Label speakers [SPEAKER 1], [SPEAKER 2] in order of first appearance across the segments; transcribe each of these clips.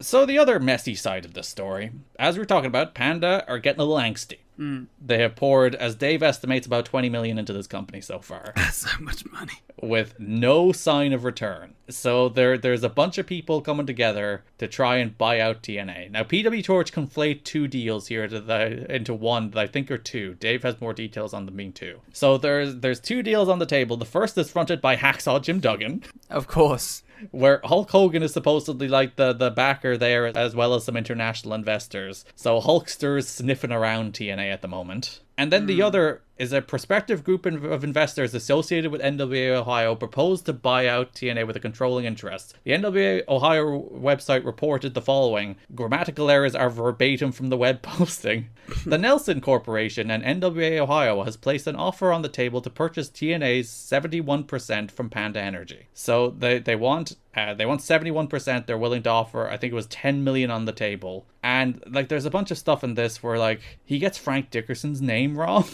[SPEAKER 1] So the other messy side of this story, as we were talking about, Panda are getting a little angsty. They have poured, as Dave estimates, about 20 million into this company so far.
[SPEAKER 2] That's so much money.
[SPEAKER 1] With no sign of return. So there's a bunch of people coming together to try and buy out TNA. Now, PW Torch conflate two deals here into one that I think are two. Dave has more details on them being two. So there's two deals on the table. The first is fronted by Hacksaw Jim Duggan.
[SPEAKER 2] Of course.
[SPEAKER 1] Where Hulk Hogan is supposedly like the backer there, as well as some international investors. So Hulkster's sniffing around TNA at the moment. And then the other is a prospective group of investors associated with NWA Ohio proposed to buy out TNA with a controlling interest. The NWA Ohio website reported the following. Grammatical errors are verbatim from the web posting. The Nelson Corporation and NWA Ohio has placed an offer on the table to purchase TNA's 71% from Panda Energy. So they want 71%. They're willing to offer, I think it was 10 million on the table. And like there's a bunch of stuff in this where like he gets Frank Dickerson's name wrong.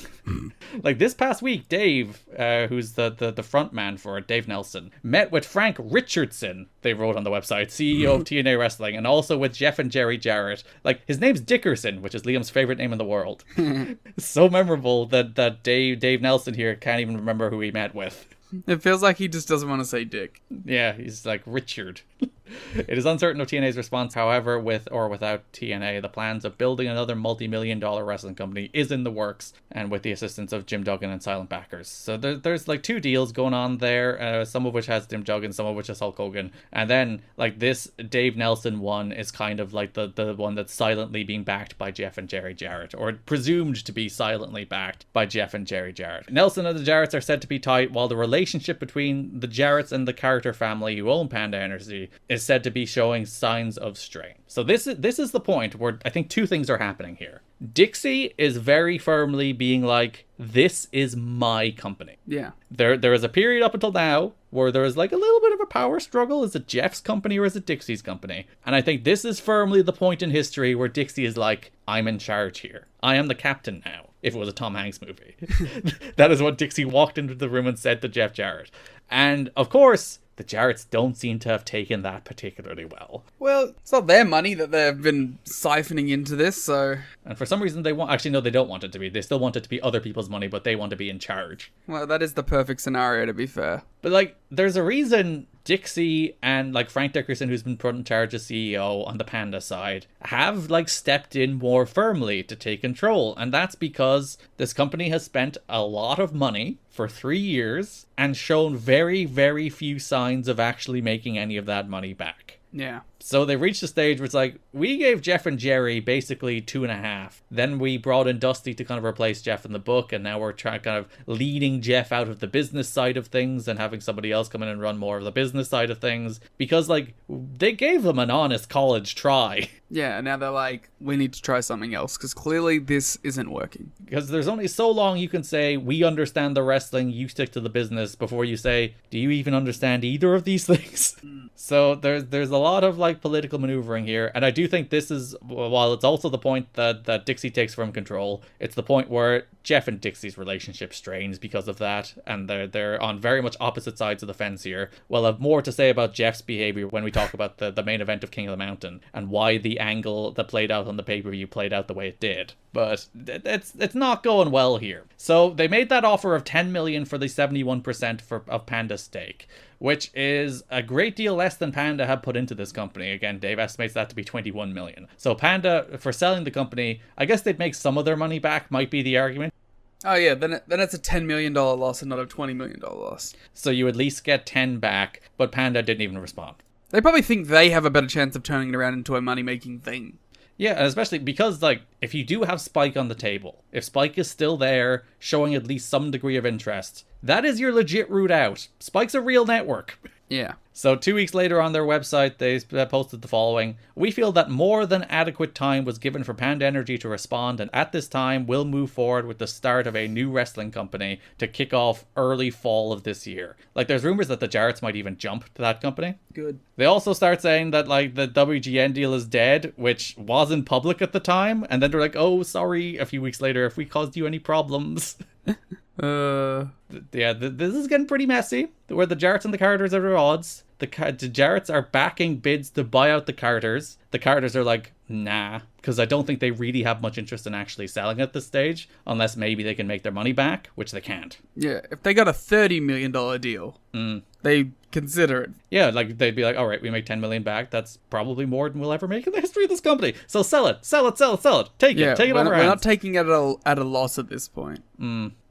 [SPEAKER 1] Like this past week, Dave, who's the front man for it, Dave Nelson, met with Frank Richardson, they wrote on the website, CEO of TNA Wrestling, and also with Jeff and Jerry Jarrett. Like his name's Dickerson, which is Liam's favorite name in the world. So memorable that Dave Nelson here can't even remember who he met with.
[SPEAKER 2] It feels like he just doesn't want to say Dick.
[SPEAKER 1] Yeah, he's like Richard. It is uncertain of TNA's response, however, with or without TNA, the plans of building another multi-million-dollar wrestling company is in the works, and with the assistance of Jim Duggan and silent backers. So there's like two deals going on there, some of which has Jim Duggan, some of which is Hulk Hogan, and then like this Dave Nelson one is kind of like the one that's silently being backed by Jeff and Jerry Jarrett, or presumed to be silently backed by Jeff and Jerry Jarrett. Nelson and the Jarretts are said to be tight, while the relationship between the Jarretts and the Carter family, who own Panda Energy, is said to be showing signs of strain. So this is the point where I think two things are happening here. Dixie is very firmly being like, this is my company.
[SPEAKER 2] Yeah.
[SPEAKER 1] There is a period up until now where there is like a little bit of a power struggle. Is it Jeff's company or is it Dixie's company? And I think this is firmly the point in history where Dixie is like, I'm in charge here. I am the captain now. If it was a Tom Hanks movie. That is what Dixie walked into the room and said to Jeff Jarrett. And of course, the Jarretts don't seem to have taken that particularly well.
[SPEAKER 2] Well, it's not their money that they've been siphoning into this, so...
[SPEAKER 1] And for some reason they want... Actually, no, they don't want it to be. They still want it to be other people's money, but they want to be in charge.
[SPEAKER 2] Well, that is the perfect scenario, to be fair.
[SPEAKER 1] But, like, there's a reason Dixie and, like, Frank Dickerson, who's been put in charge as CEO on the Panda side, have, like, stepped in more firmly to take control. And that's because this company has spent a lot of money for 3 years and shown very, very few signs of actually making any of that money back.
[SPEAKER 2] Yeah.
[SPEAKER 1] So they reached a stage where it's like, we gave Jeff and Jerry basically 2.5. Then we brought in Dusty to kind of replace Jeff in the book, and now we're trying kind of leading Jeff out of the business side of things and having somebody else come in and run more of the business side of things. Because, like, they gave them an honest college try.
[SPEAKER 2] Yeah, and now they're like, we need to try something else, because clearly this isn't working.
[SPEAKER 1] Because there's only so long you can say, we understand the wrestling, you stick to the business, before you say, do you even understand either of these things? So there's a lot of, like, political maneuvering here, and I do think this is, while it's also the point that Dixie takes firm control, it's the point where Jeff and Dixie's relationship strains because of that, and they're on very much opposite sides of the fence here. We'll have more to say about Jeff's behavior when we talk about the main event of King of the Mountain, and why the angle that played out on the pay-per-view played out the way it did. But it's not going well here. So they made that offer of 10 million for the 71% of Panda's stake, which is a great deal less than Panda had put into this company. Again, Dave estimates that to be 21 million. So Panda, for selling the company, I guess they'd make some of their money back, might be the argument.
[SPEAKER 2] Oh yeah, then it's a $10 million loss and not a $20 million loss.
[SPEAKER 1] So you at least get 10 back, but Panda didn't even respond.
[SPEAKER 2] They probably think they have a better chance of turning it around into a money-making thing.
[SPEAKER 1] Yeah, and especially because, like, if you do have Spike on the table, if Spike is still there, showing at least some degree of interest, that is your legit route out. Spike's a real network.
[SPEAKER 2] Yeah.
[SPEAKER 1] So 2 weeks later on their website, they posted the following. We feel that more than adequate time was given for Panda Energy to respond, and at this time, we'll move forward with the start of a new wrestling company to kick off early fall of this year. Like, there's rumors that the Jarretts might even jump to that company.
[SPEAKER 2] Good.
[SPEAKER 1] They also start saying that, like, the WGN deal is dead, which wasn't public at the time, and then they're like, oh, sorry, a few weeks later, if we caused you any problems. Yeah, this is getting pretty messy, where the Jarretts and the Carters are at odds. The Jarretts are backing bids to buy out the Carters. The Carters are like, nah, because I don't think they really have much interest in actually selling at this stage, unless maybe they can make their money back, which they can't.
[SPEAKER 2] Yeah, if they got a $30 million deal, they consider it.
[SPEAKER 1] Yeah, like they'd be like, all right, we make 10 million back. That's probably more than we'll ever make in the history of this company. So sell it. Take it on our hands.
[SPEAKER 2] We're not taking it at a loss at this point.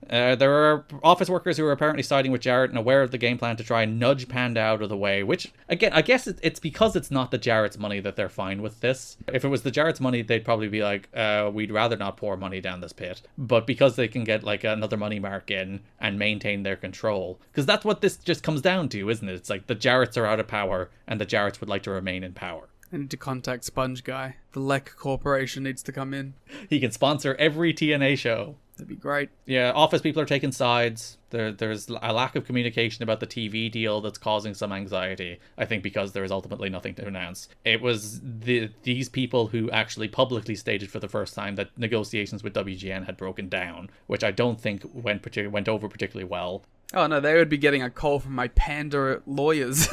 [SPEAKER 1] There are office workers who are apparently siding with Jarrett and aware of the game plan to try and nudge Panda out of the way, which, again, I guess it's because it's not the Jarrett's money that they're fine with this. If it was the Jarrett's money, they'd probably be like, we'd rather not pour money down this pit. But because they can get like another money mark in and maintain their control, because that's what this just comes down to, isn't it? It's like the Jarretts are out of power and the Jarretts would like to remain in power.
[SPEAKER 2] I need to contact Sponge Guy. The Lek Corporation needs to come in.
[SPEAKER 1] He can sponsor every TNA show.
[SPEAKER 2] That'd be great.
[SPEAKER 1] Yeah, office people are taking sides. There's a lack of communication about the TV deal that's causing some anxiety, I think, because there is ultimately nothing to announce. It was these people who actually publicly stated for the first time that negotiations with WGN had broken down, which I don't think went over particularly well.
[SPEAKER 2] Oh no, they would be getting a call from my Panda lawyers.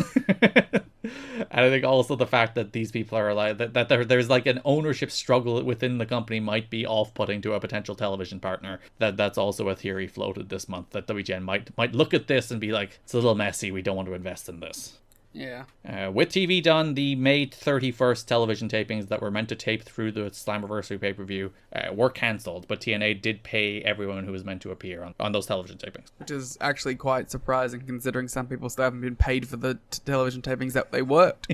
[SPEAKER 1] And I think also the fact that these people are like that there's like an ownership struggle within the company might be off-putting to a potential television partner. That's also a theory floated this month, that WGN might look at this and be like, it's a little messy, we don't want to invest in this.
[SPEAKER 2] Yeah.
[SPEAKER 1] With TV done, the May 31st television tapings that were meant to tape through the Slammiversary pay-per-view were cancelled, but TNA did pay everyone who was meant to appear on those television tapings.
[SPEAKER 2] Which is actually quite surprising, considering some people still haven't been paid for the television tapings that they worked.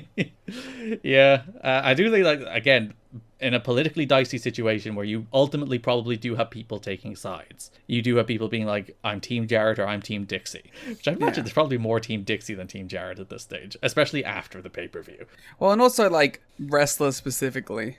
[SPEAKER 1] Yeah, I do think, like, again, in a politically dicey situation where you ultimately probably do have people taking sides. You do have people being like, I'm Team Jarrett or I'm Team Dixie. Which I imagine there's probably more Team Dixie than Team Jarrett at this stage, especially after the pay-per-view.
[SPEAKER 2] Well, and also, like, wrestlers specifically.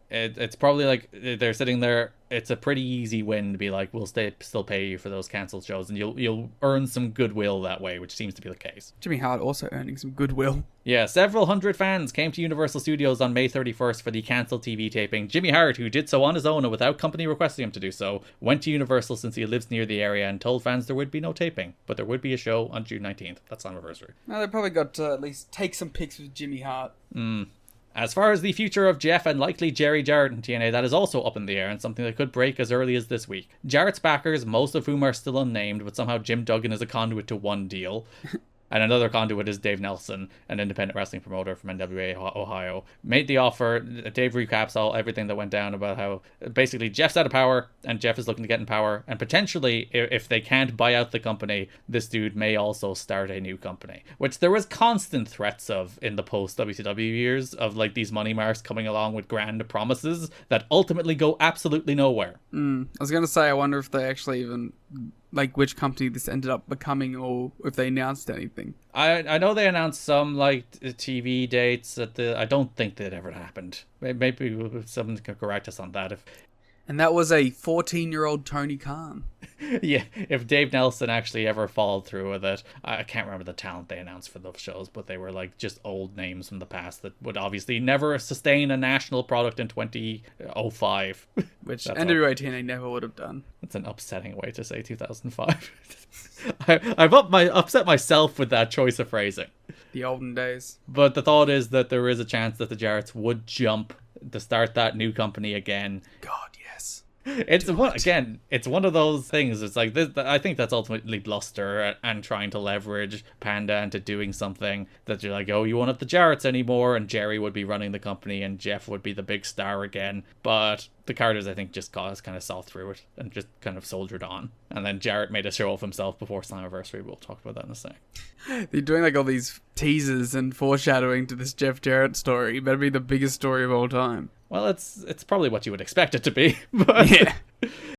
[SPEAKER 1] It's probably like they're sitting there. It's a pretty easy win to be like, we'll still pay you for those cancelled shows, and you'll earn some goodwill that way, which seems to be the case.
[SPEAKER 2] Jimmy Hart also earning some goodwill.
[SPEAKER 1] Yeah, several hundred fans came to Universal Studios on May 31st for the cancelled TV taping. Jimmy Hart, who did so on his own and without company requesting him to do so, went to Universal since he lives near the area and told fans there would be no taping, but there would be a show on June 19th. That's Slammiversary.
[SPEAKER 2] Now they probably got to at least take some pics with Jimmy Hart.
[SPEAKER 1] As far as the future of Jeff and likely Jerry Jarrett in TNA, that is also up in the air and something that could break as early as this week. Jarrett's backers, most of whom are still unnamed, but somehow Jim Duggan is a conduit to one deal. And another conduit is Dave Nelson, an independent wrestling promoter from NWA Ohio. Made the offer. Dave recaps everything that went down about how basically Jeff's out of power and Jeff is looking to get in power. And potentially, if they can't buy out the company, this dude may also start a new company. Which there was constant threats of in the post-WCW years, of like these money marks coming along with grand promises that ultimately go absolutely nowhere.
[SPEAKER 2] I was going to say, I wonder if they actually even, like, which company this ended up becoming, or if they announced anything.
[SPEAKER 1] I know they announced some like TV dates I don't think that ever happened. Maybe someone can correct us on that.
[SPEAKER 2] And that was a 14-year-old Tony Khan.
[SPEAKER 1] Yeah, if Dave Nelson actually ever followed through with it. I can't remember the talent they announced for those shows, but they were like just old names from the past that would obviously never sustain a national product in 2005.
[SPEAKER 2] Which NWA-TNA never would have done.
[SPEAKER 1] That's an upsetting way to say 2005. I've upset myself with that choice of phrasing.
[SPEAKER 2] The olden days.
[SPEAKER 1] But the thought is that there is a chance that the Jarretts would jump to start that new company again.
[SPEAKER 2] God, yes.
[SPEAKER 1] It's one of those things. It's like this. I think that's ultimately bluster and trying to leverage Panda into doing something that you're like, oh, you won't have the Jarretts anymore, and Jerry would be running the company, and Jeff would be the big star again. But the Carters, I think, just kind of saw through it and just kind of soldiered on. And then Jarrett made a show of himself before Slammiversary. We'll talk about that in a sec.
[SPEAKER 2] They're doing like all these teasers and foreshadowing to this Jeff Jarrett story. It better be the biggest story of all time.
[SPEAKER 1] Well, it's probably what you would expect it to be. But
[SPEAKER 2] yeah.